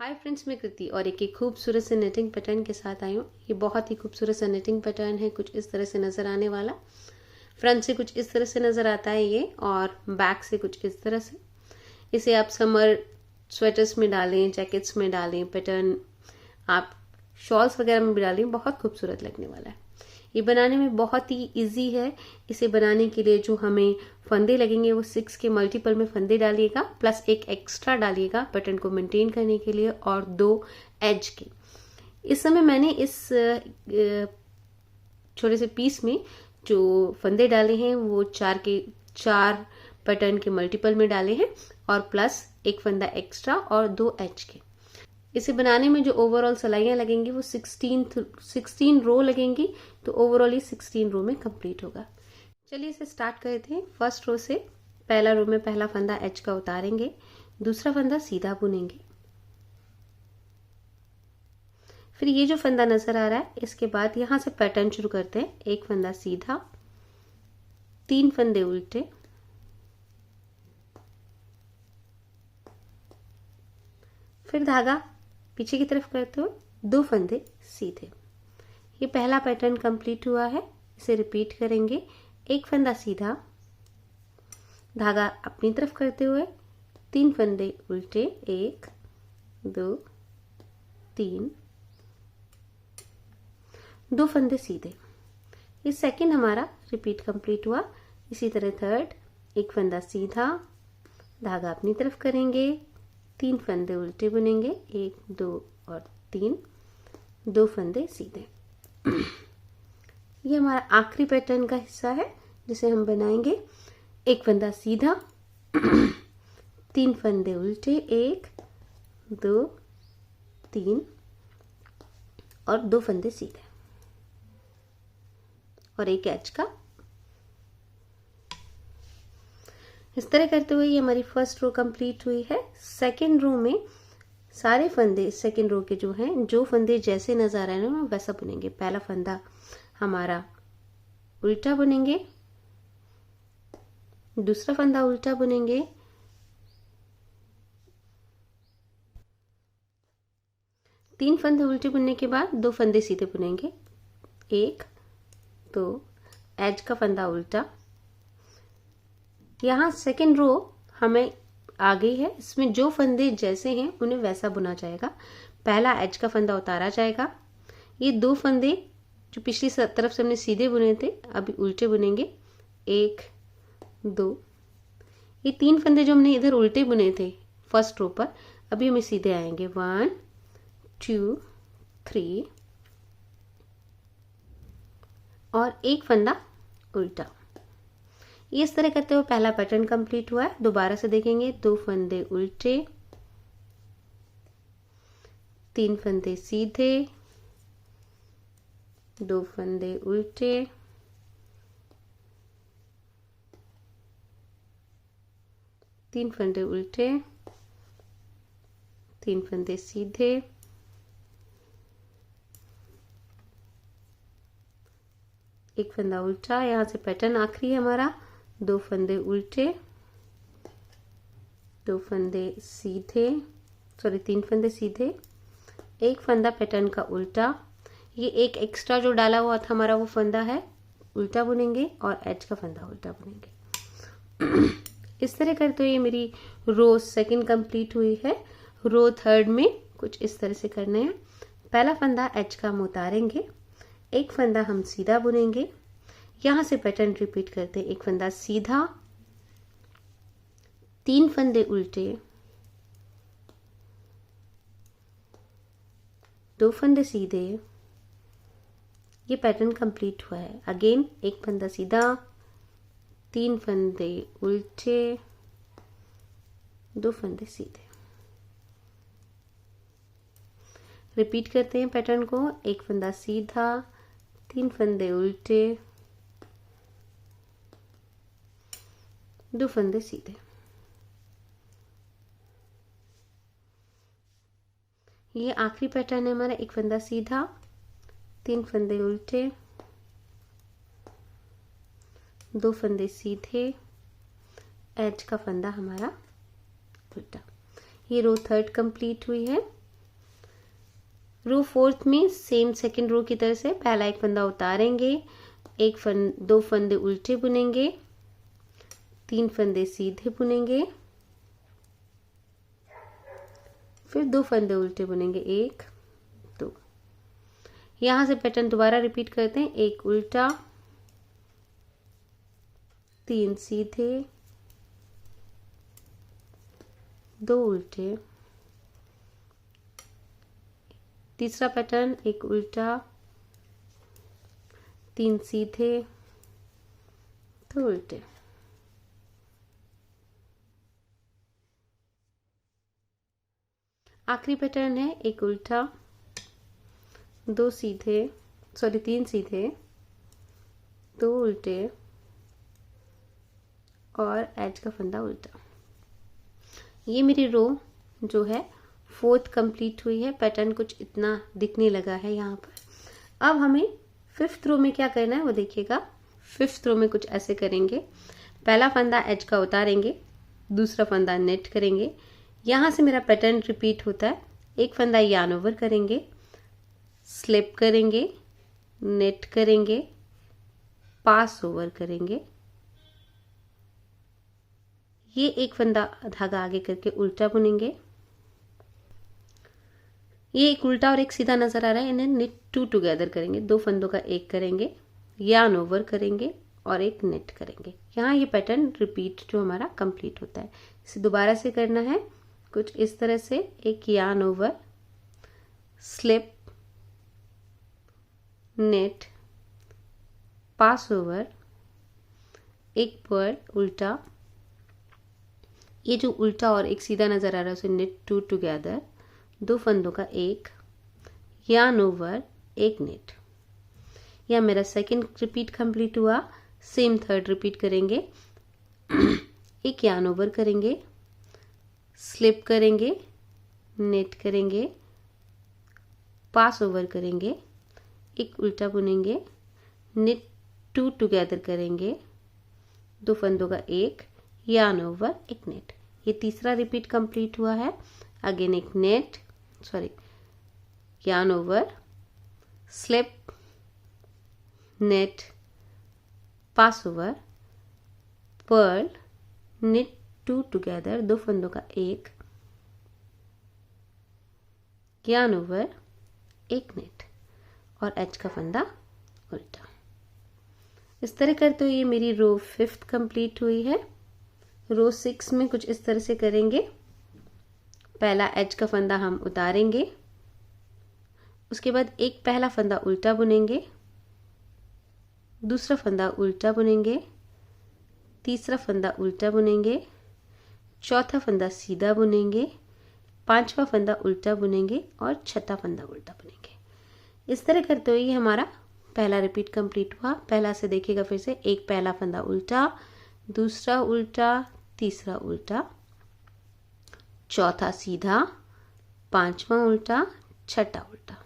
Hi friends, मैं कृति और एक खूबसूरत से निटिंग पैटर्न के साथ आई हूँ। ये बहुत ही खूबसूरत सा निटिंग पैटर्न है। कुछ इस तरह से नज़र आने वाला, फ्रंट से कुछ इस तरह से नज़र आता है ये, और बैक से कुछ इस तरह से। इसे आप समर स्वेटर्स में डालें, जैकेट्स में डालें, पैटर्न आप शॉल्स वगैरह में भी डालें, बहुत खूबसूरत लगने वाला है। ये बनाने में बहुत ही इजी है। इसे बनाने के लिए जो हमें फंदे लगेंगे वो 6 के मल्टीपल में फंदे डालिएगा, प्लस एक एक्स्ट्रा डालिएगा पैटर्न को मेंटेन करने के लिए, और 2 एज के। इस समय मैंने इस छोटे से पीस में जो फंदे डाले हैं वो 4 पैटर्न के मल्टीपल में डाले हैं, और प्लस एक फंदा एक्स्ट्रा और 2 एज के। इसे बनाने में जो ओवरऑल सिलाइयाँ लगेंगी वो 16 रो लगेंगी, तो ओवरऑल ये 16 रो में कंप्लीट होगा। चलिए इसे स्टार्ट करते हैं। फर्स्ट रो से पहला रो में पहला फंदा एज का उतारेंगे, दूसरा फंदा सीधा बुनेंगे। फिर ये जो फंदा नजर आ रहा है, इसके बाद यहां से पैटर्न शुरू करते हैं। एक फंदा सीधा, 3 फंदे उल्टे, फिर धागा पीछे की तरफ करते हुए 2 फंदे सीधे। ये पहला पैटर्न कंप्लीट हुआ है। इसे रिपीट करेंगे। एक फंदा सीधा, धागा अपनी तरफ करते हुए 3 फंदे उल्टे, 1 2 3, 2 फंदे सीधे। ये सेकंड हमारा रिपीट कंप्लीट हुआ। इसी तरह थर्ड, एक फंदा सीधा, धागा अपनी तरफ करेंगे, 3 फंदे उल्टे बुनेंगे, 1 2 और 3, 2 फंदे सीधे। ये हमारा आखिरी पैटर्न का हिस्सा है जिसे हम बनाएंगे। एक फंदा सीधा, 3 फंदे उल्टे, 1 2 3 और 2 फंदे सीधे, और एक एज का। इस तरह करते हुए ये हमारी फर्स्ट रो कंप्लीट हुई है। सेकंड रो में सारे फंदे सेकंड रो के जो फंदे जैसे नजर आ रहे हैं वैसा बुनेंगे। पहला फंदा हमारा उल्टा बुनेंगे, दूसरा फंदा उल्टा बुनेंगे, तीन फंदे उल्टे बुनने के बाद 2 फंदे सीधे बुनेंगे, 1 2, एज का फंदा उल्टा। यहाँ सेकंड रो हमें आ गई है। इसमें जो फंदे जैसे हैं उन्हें वैसा बुना जाएगा। पहला एज का फंदा उतारा जाएगा। ये 2 फंदे जो पिछली तरफ से हमने सीधे बुने थे अभी उल्टे बुनेंगे, 1 2। ये 3 फंदे जो हमने इधर उल्टे बुने थे फर्स्ट रो पर, अभी हमें सीधे आएंगे, 1 2 3, और एक फंदा उल्टा। इस तरह करते हुए पहला पैटर्न कंप्लीट हुआ है। दोबारा से देखेंगे। 2 फंदे उल्टे, 3 फंदे सीधे, 2 फंदे उल्टे, 3 फंदे उल्टे, 3 फंदे सीधे, एक फंदा उल्टा। यहाँ से पैटर्न आखिरी है हमारा। 2 फंदे उल्टे, 2 फंदे सीधे, 3 फंदे सीधे, एक फंदा पैटर्न का उल्टा। ये एक एक्स्ट्रा जो डाला हुआ था हमारा वो फंदा है, उल्टा बुनेंगे, और एज का फंदा उल्टा बुनेंगे। इस तरह करते हुए मेरी रो सेकंड कंप्लीट हुई है। रो थर्ड में कुछ इस तरह से करने हैं। पहला फंदा एज का हम उतारेंगे, एक फंदा हम सीधा बुनेंगे। यहां से पैटर्न रिपीट करते हैं। एक फंदा सीधा, 3 फंदे उल्टे, 2 फंदे सीधे। ये पैटर्न कंप्लीट हुआ है। अगेन एक फंदा सीधा, 3 फंदे उल्टे, 2 फंदे सीधे। रिपीट करते हैं पैटर्न को। एक फंदा सीधा, 3 फंदे उल्टे, 2 फंदे सीधे। ये आखिरी पैटर्न है हमारा। एक फंदा सीधा, 3 फंदे उल्टे, 2 फंदे सीधे, एज का फंदा हमारा उल्टा। ये रो थर्ड कंप्लीट हुई है। रो फोर्थ में सेम सेकंड रो की तरह से पहला एक फंदा उतारेंगे, दो फंदे उल्टे बुनेंगे, 3 फंदे सीधे बुनेंगे, फिर 2 फंदे उल्टे बुनेंगे, 1 2। यहां से पैटर्न दोबारा रिपीट करते हैं, एक उल्टा, 3 सीधे, 2 उल्टे, तीसरा पैटर्न एक उल्टा, 3 सीधे, 2 उल्टे। आखिरी पैटर्न है एक उल्टा, 3 सीधे, 2 उल्टे और एज का फंदा उल्टा। ये मेरी रो जो है फोर्थ कंप्लीट हुई है। पैटर्न कुछ इतना दिखने लगा है यहाँ पर। अब हमें फिफ्थ रो में क्या करना है वो देखिएगा। फिफ्थ रो में कुछ ऐसे करेंगे, पहला फंदा एज का उतारेंगे, दूसरा फंदा नेट करेंगे। यहाँ से मेरा पैटर्न रिपीट होता है, एक फंदा यार्न ओवर करेंगे, स्लिप करेंगे, नेट करेंगे, पास ओवर करेंगे, ये एक फंदा धागा आगे करके उल्टा बुनेंगे। ये एक उल्टा और एक सीधा नजर आ रहा है, इन्हें निट 2 टुगेदर करेंगे, 2 फंदों का एक करेंगे, यार्न ओवर करेंगे और एक नेट करेंगे। यहाँ ये पैटर्न रिपीट जो हमारा कंप्लीट होता है। इसे दोबारा से करना है कुछ इस तरह से, एक yarn over, slip, knit, pass over, एक पर्ल उल्टा, ये जो उल्टा और एक सीधा नजर आ रहा है उसे निट 2 टुगेदर, 2 फंदों का एक, यार्न ओवर, एक नेट। यह मेरा सेकंड रिपीट कंप्लीट हुआ। सेम थर्ड रिपीट करेंगे, एक यार्न ओवर करेंगे, स्लिप करेंगे, नेट करेंगे, पास ओवर करेंगे, एक उल्टा बुनेंगे, निट 2 टुगेदर करेंगे, 2 फंदों का एक, यार्न ओवर, एक नेट। ये तीसरा रिपीट कंप्लीट हुआ है। अगेन एक knit, yarn over, slip, knit, pass over, purl, knit 2 together, 2 फंदों का एक, यार्न ओवर, एक नेट और एज का फंदा उल्टा। इस तरह करते हुए ये मेरी रो फिफ्थ कंप्लीट हुई है। रो 6 में कुछ इस तरह से करेंगे, पहला एज का फंदा हम उतारेंगे, उसके बाद एक पहला फंदा उल्टा बुनेंगे, दूसरा फंदा उल्टा बुनेंगे, तीसरा फंदा उल्टा बुनेंगे, चौथा फंदा सीधा बुनेंगे, पांचवा फंदा उल्टा बुनेंगे और छठा फंदा उल्टा बुनेंगे। इस तरह करते हुए ये हमारा पहला रिपीट कंप्लीट हुआ। पहला से देखिएगा फिर से, एक पहला फंदा उल्टा, दूसरा उल्टा, तीसरा उल्टा, चौथा सीधा, पांचवा उल्टा, छठा उल्टा।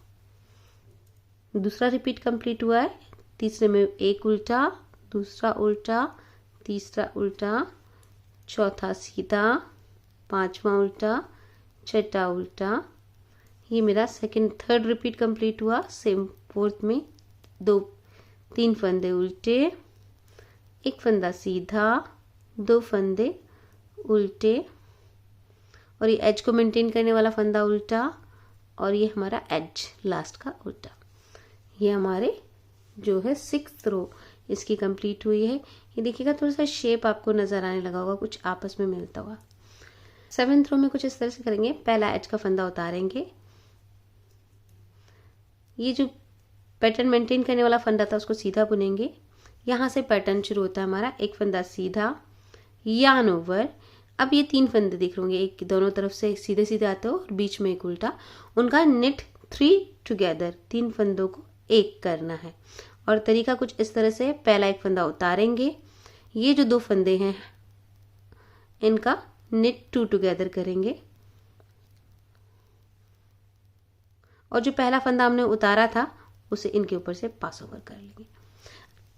दूसरा रिपीट कंप्लीट हुआ है। तीसरे में एक उल्टा, दूसरा उल्टा, तीसरा उल्टा, चौथा सीधा, पांचवा उल्टा, छठा उल्टा। ये मेरा थर्ड रिपीट कंप्लीट हुआ। सेम फोर्थ में 3 फंदे उल्टे, एक फंदा सीधा, 2 फंदे उल्टे और ये एज को मेंटेन करने वाला फंदा उल्टा और ये हमारा एज लास्ट का उल्टा। ये हमारे जो है 6th रो इसकी कंप्लीट हुई है। ये देखिएगा थोड़ा सा शेप आपको नजर आने लगा होगा, कुछ आपस में मिलता हुआ। 7th रो में कुछ इस तरह से करेंगे, पहला एज का फंदा उतारेंगे, ये जो पैटर्न मेंटेन करने वाला फंदा था उसको सीधा बुनेंगे। यहाँ से पैटर्न शुरू होता है हमारा, एक फंदा सीधा, यार्न ओवर। अब ये 3 फंदे दिख रहे होंगे, एक दोनों तरफ से सीधे सीधे आते हो और बीच में एक उल्टा, उनका निट 3 टुगेदर, 3 फंदों को एक करना है। और तरीका कुछ इस तरह से, पहला एक फंदा उतारेंगे, ये जो 2 फंदे हैं इनका निट 2 टुगेदर करेंगे और जो पहला फंदा हमने उतारा था उसे इनके ऊपर से पास ओवर कर लेंगे।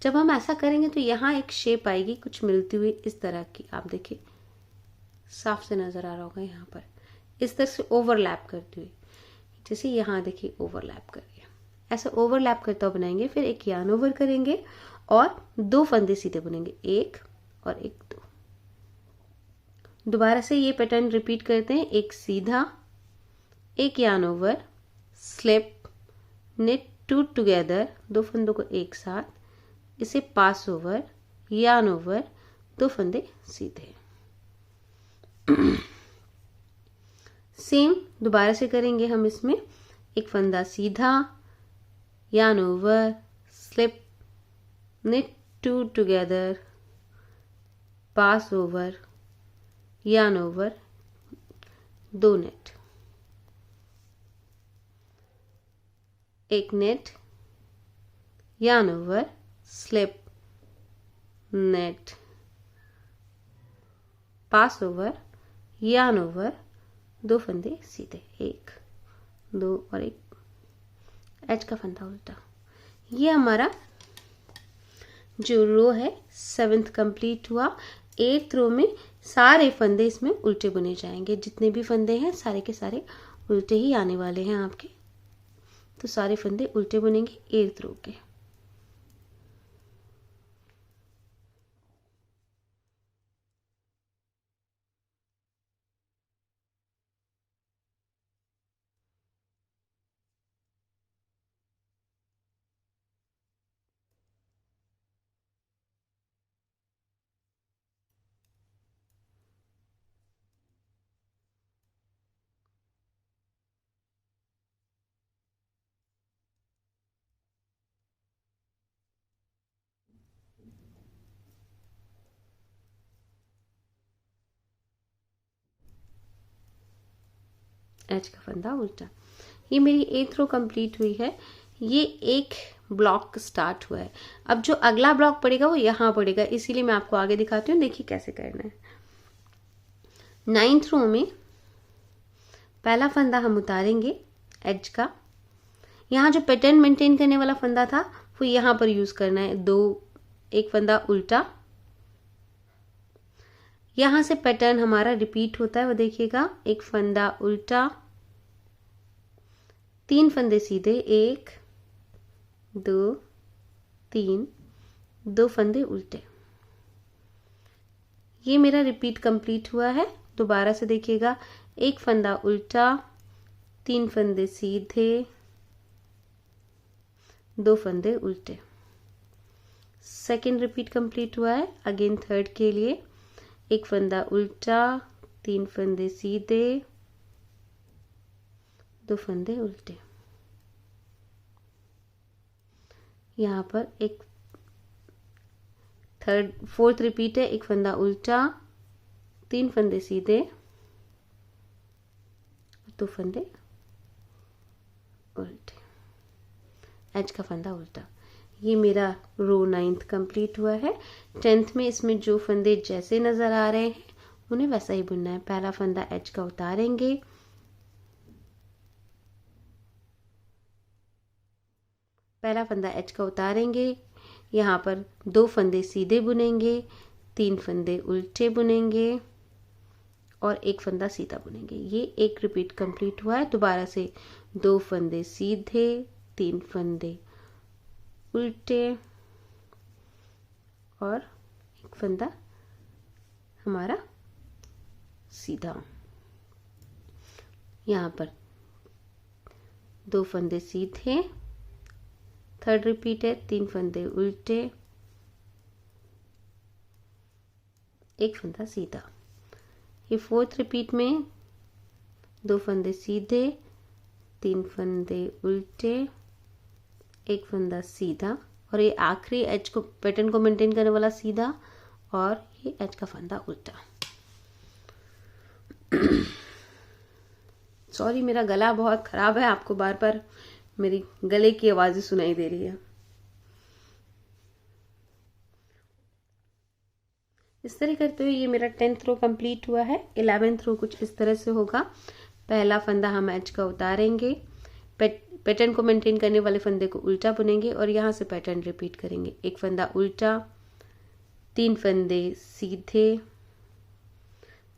जब हम ऐसा करेंगे तो यहाँ एक शेप आएगी कुछ मिलती हुई इस तरह की, आप देखिए साफ से नजर आ रहा होगा यहाँ पर, इस तरह से ओवरलैप करती हुई। जैसे यहाँ देखिए ओवरलैप कर गया, ऐसा ओवरलैप करता हुआ बनाएंगे। फिर एक यार्न ओवर करेंगे और 2 फंदे सीधे बुनेंगे, 1 और 1 2। दोबारा से ये पैटर्न रिपीट करते हैं, एक सीधा, एक yarn over, slip, knit 2 together, 2 फंदों को एक साथ, इसे पास ओवर, यार्न ओवर, 2 फंदे सीधे। सेम दोबारा से करेंगे हम इसमें, एक फंदा सीधा, yarn over, slip, knit 2 together, pass over, yarn over, 2 knit, एक knit, yarn over, slip, knit, pass over, yarn over, 2 फंदे सीधे, 1 2 और 1, एज का फंदा उल्टा। ये हमारा जो रो है 7th कंप्लीट हुआ। 8th रो में सारे फंदे इसमें उल्टे बुने जाएंगे, जितने भी फंदे हैं सारे के सारे उल्टे ही आने वाले हैं आपके, तो सारे फंदे उल्टे बुनेंगे 8th रो के। एज का फंदा उल्टा। ये मेरी 8th रो कंप्लीट हुई है। ये एक ब्लॉक स्टार्ट हुआ है। अब जो अगला ब्लॉक पड़ेगा वो यहाँ पड़ेगा, इसीलिए मैं आपको आगे दिखाती हूँ। देखिए कैसे करना है। 9th रो में पहला फंदा हम उतारेंगे एज का। यहाँ जो पैटर्न मेंटेन करने वाला फंदा था वो यहाँ पर यूज करना है। एक फंदा उल्टा, यहाँ से पैटर्न हमारा रिपीट होता है, वो देखिएगा। एक फंदा उल्टा, 3 फंदे सीधे, 1 2 3, 2 फंदे उल्टे। ये मेरा रिपीट कंप्लीट हुआ है। दोबारा से देखिएगा, एक फंदा उल्टा, 3 फंदे सीधे, 2 फंदे उल्टे। सेकेंड रिपीट कंप्लीट हुआ है। अगेन थर्ड के लिए, एक फंदा उल्टा, 3 फंदे सीधे, 2 फंदे उल्टे। यहाँ पर एक फोर्थ रिपीट है। एक फंदा उल्टा, 3 फंदे सीधे, 2 फंदे उल्टे। एज का फंदा उल्टा। ये मेरा रो 9th कंप्लीट हुआ है। 10th में इसमें जो फंदे जैसे नजर आ रहे हैं उन्हें वैसा ही बुनना है। पहला फंदा एज का उतारेंगे, यहाँ पर 2 फंदे सीधे बुनेंगे, 3 फंदे उल्टे बुनेंगे और 1 फंदा सीधा बुनेंगे। ये एक रिपीट कंप्लीट हुआ है। दोबारा से 2 फंदे सीधे, 3 फंदे उल्टे और 1 फंदा हमारा सीधा। यहाँ पर 2 फंदे सीधे, थर्ड रिपीट है, 3 फंदे उल्टे, 1 फंदा सीधा। ये फोर्थ रिपीट में 2 फंदे सीधे, 3 फंदे उल्टे, 1 फंदा सीधा और ये आखिरी एज को पैटर्न को मेंटेन करने वाला सीधा और ये एज का फंदा उल्टा। सॉरी, मेरा गला बहुत खराब है, आपको बार बार मेरी गले की आवाजें सुनाई दे रही है। इस तरह करते हुए ये मेरा 10th रो कंप्लीट हुआ है। 11th रो कुछ इस तरह से होगा। पहला फंदा हम एज का उतारेंगे, पैटर्न को मेंटेन करने वाले फंदे को उल्टा बुनेंगे और यहाँ से पैटर्न रिपीट करेंगे। 1 फंदा उल्टा, 3 फंदे सीधे,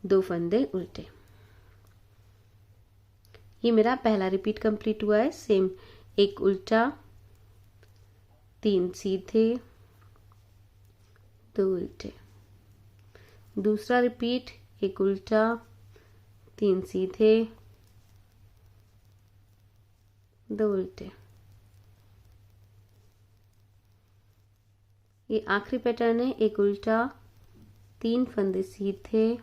2 फंदे उल्टे। ये मेरा पहला रिपीट कंप्लीट हुआ है। सेम, एक उल्टा, 3 सीधे, 2 उल्टे। दूसरा रिपीट, एक उल्टा, 3 सीधे, 2 उल्टे। ये आखिरी पैटर्न है, एक उल्टा, 3 फंदे सीधे,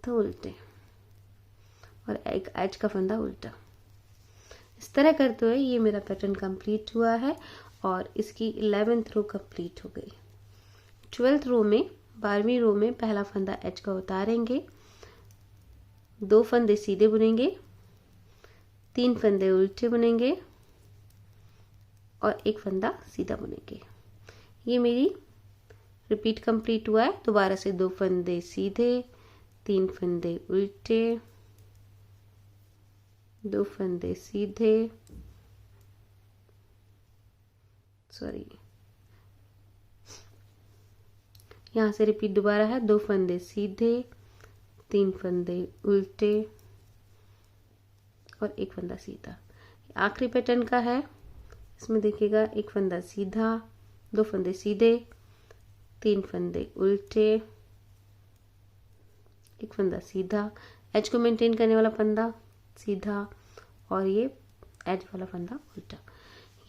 2 उल्टे और एक एज का फंदा उल्टा। इस तरह करते हुए ये मेरा पैटर्न कंप्लीट हुआ है और इसकी 11th रो कंप्लीट हो गई। 12th रो में, 12वीं रो में पहला फंदा एज का उतारेंगे, 2 फंदे सीधे बुनेंगे, 3 फंदे उल्टे बुनेंगे और 1 फंदा सीधा बुनेंगे। ये मेरी रिपीट कंप्लीट हुआ है। दोबारा से 2 फंदे सीधे, 3 फंदे उल्टे, 2 फंदे सीधे, यहाँ से रिपीट दोबारा है, 2 फंदे सीधे, 3 फंदे उल्टे और 1 फंदा सीधा। आखिरी पैटर्न का है, इसमें देखिएगा 1 फंदा सीधा, 2 फंदे सीधे, 3 फंदे उल्टे, 1 फंदा सीधा, एज को मेंटेन करने वाला फंदा सीधा और ये एज वाला फंदा उल्टा।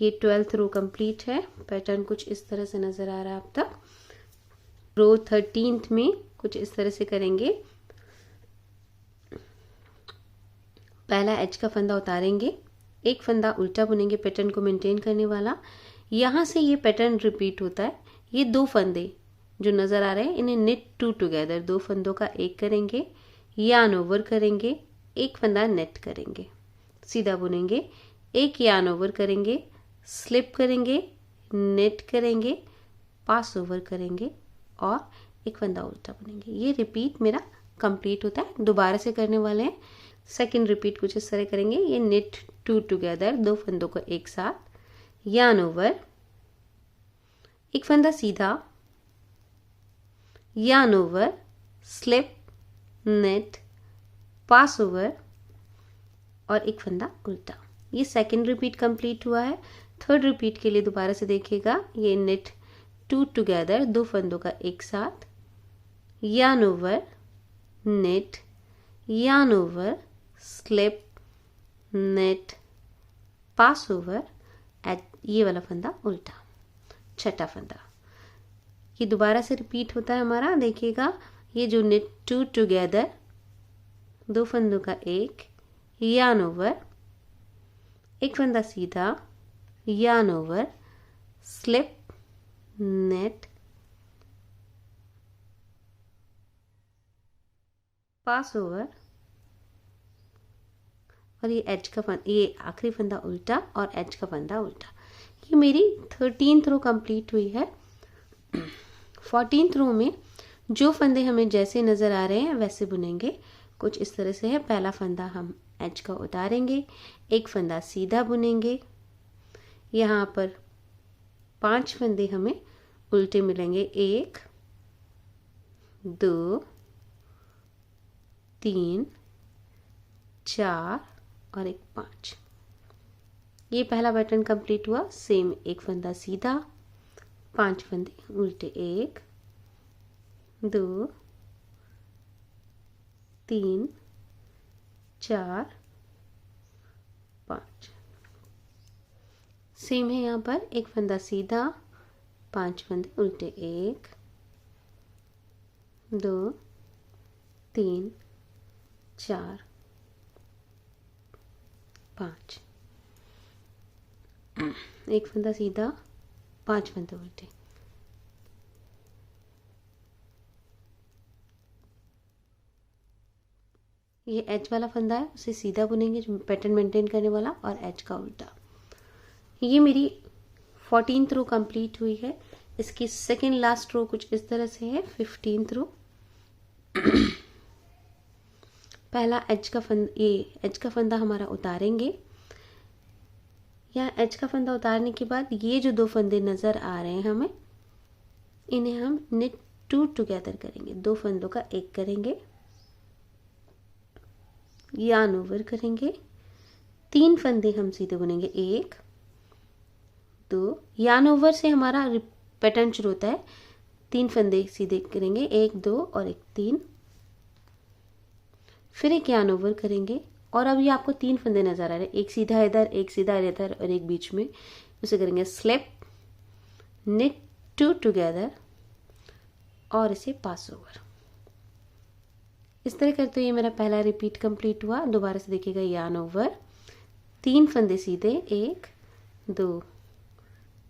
ये 12th रो कंप्लीट है। पैटर्न कुछ इस तरह से नजर आ रहा है अब तक। रो 13th में कुछ इस तरह से करेंगे। पहला एज का फंदा उतारेंगे, 1 फंदा उल्टा बुनेंगे पैटर्न को मेंटेन करने वाला। यहाँ से ये पैटर्न रिपीट होता है। ये 2 फंदे जो नजर आ रहे हैं इन्हें नेट 2 टुगेदर, 2 फंदों का एक करेंगे, यार्न ओवर करेंगे, 1 फंदा नेट करेंगे, सीधा बुनेंगे, 1 यार्न ओवर करेंगे, स्लिप करेंगे, नेट करेंगे, पास ओवर करेंगे और 1 फंदा उल्टा बुनेंगे। ये रिपीट मेरा कंप्लीट होता है। दोबारा से करने वाले हैं। सेकंड रिपीट कुछ इस तरह करेंगे। ये नेट 2 टुगेदर, 2 फंदों को एक साथ, यार्न ओवर, 1 फंदा सीधा, yarn over, slip, knit, pass over और 1 फंदा उल्टा। ये सेकंड रिपीट कंप्लीट हुआ है। थर्ड रिपीट के लिए दोबारा से देखिएगा। ये नेट 2 टुगेदर, 2 फंदों का एक साथ, yarn over, knit, yarn over, slip, knit, pass over, ये वाला फंदा उल्टा, छठा फंदा। ये दोबारा से रिपीट होता है हमारा। देखिएगा, ये जो नेट 2 टुगेदर, 2 फंदों का एक, यार्न ओवर, 1 फंदा सीधा, yarn over, slip, knit, pass over और ये एज का फंदा, ये आखिरी फंदा उल्टा और एज का फंदा उल्टा। ये मेरी 13th रो कंप्लीट हुई है। 14th रो में जो फंदे हमें जैसे नज़र आ रहे हैं वैसे बुनेंगे। कुछ इस तरह से है। पहला फंदा हम एज का उतारेंगे, 1 फंदा सीधा बुनेंगे। यहाँ पर 5 फंदे हमें उल्टे मिलेंगे, 1, 2, 3, 4 और 1 5। ये पहला पैटर्न कंप्लीट हुआ। सेम, 1 फंदा सीधा, 5 फंदे उल्टे, 1, 2, 3, 4, 5। सेम है यहाँ पर, 1 फंदा सीधा, 5 फंदे उल्टे, 1, 2, 3, 4, 5। 1 फंदा सीधा, 5 फंदे उल्टे। ये एज वाला फंदा है, उसे सीधा बुनेंगे, जो पैटर्न मेंटेन करने वाला, और एज का उल्टा। ये मेरी 14th रो कंप्लीट हुई है। इसकी सेकेंड लास्ट रो कुछ इस तरह से है। 15th रो। पहला एज का फंदा, ये एज का फंदा हमारा उतारेंगे। या एज का फंदा उतारने के बाद ये जो 2 फंदे नजर आ रहे हैं हमें, इन्हें हम नेट 2 टुगेदर करेंगे। 2 फंदों का एक करेंगे, यार्न ओवर करेंगे, 3 फंदे हम सीधे बुनेंगे, 1 2, यार्न ओवर से हमारा पैटर्न शुरू होता है। 3 फंदे सीधे करेंगे, 1 2 और 1 3, फिर एक यार्न ओवर करेंगे और अब ये आपको 3 फंदे नजर आ रहे हैं, एक सीधा इधर, एक सीधा इधर और एक बीच में। उसे करेंगे स्लिप, knit 2 टुगेदर और इसे पास ओवर। इस तरह करते हुए ये मेरा पहला रिपीट कंप्लीट हुआ। दोबारा से देखिएगा, यार्न ओवर, 3 फंदे सीधे, 1 2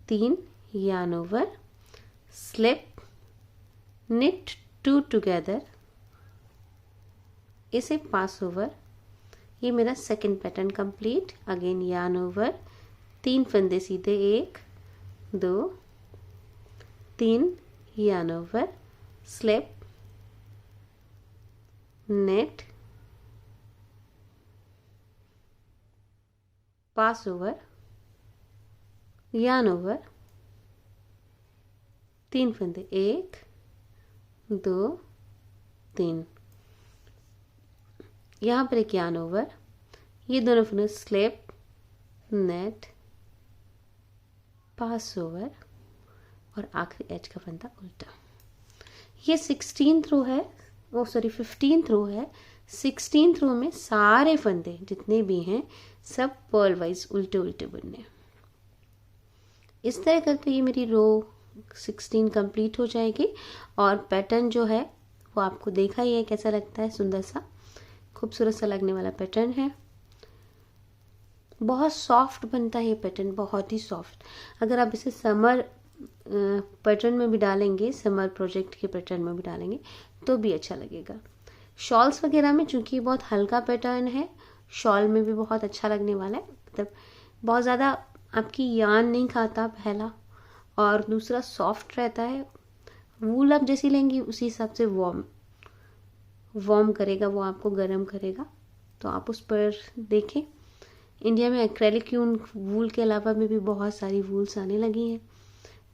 3, yarn over, slip, knit 2 together, इसे पास ओवर। ये मेरा second pattern complete. Again yarn over, 3 फंदे सीधे, 1 2 3, yarn over, slip, knit, pass over, yarn over, 3 फंदे, 1 2 3, यहाँ पर एक यार्न ओवर, ये दोनों फंदे स्लिप, नेट, पास ओवर और आखिरी एज का फंदा उल्टा। ये 16th रो है, 15th रो है। 16th रो में सारे फंदे जितने भी हैं सब पर्ल वाइज उल्टे उल्टे बुनने। इस तरह करके ये मेरी रो 16 कंप्लीट हो जाएगी और पैटर्न जो है वो आपको देखा ही है कैसा लगता है, सुंदर सा खूबसूरत सा लगने वाला पैटर्न है। बहुत सॉफ्ट बनता है ये पैटर्न, बहुत ही सॉफ्ट। अगर आप इसे समर पैटर्न में भी डालेंगे, समर प्रोजेक्ट के पैटर्न में भी डालेंगे तो भी अच्छा लगेगा। शॉल्स वगैरह में चूंकि बहुत हल्का पैटर्न है, शॉल में भी बहुत अच्छा लगने वाला है। मतलब बहुत ज़्यादा आपकी यार्न नहीं खाता पहला, और दूसरा सॉफ्ट रहता है। वूल आप जैसी लेंगी उसी हिसाब से वार्म करेगा, वो आपको गर्म करेगा। तो आप उस पर देखें। इंडिया में एक्रेलिक वूल के अलावा में भी बहुत सारी वूल्स आने लगी हैं,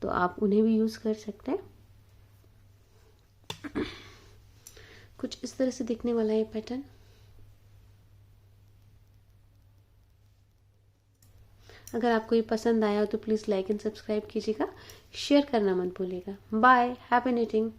तो आप उन्हें भी यूज़ कर सकते हैं। कुछ इस तरह से दिखने वाला है ये पैटर्न। अगर आपको ये पसंद आया हो तो प्लीज़ लाइक एंड सब्सक्राइब कीजिएगा, शेयर करना मत भूलिएगा। Bye, happy knitting.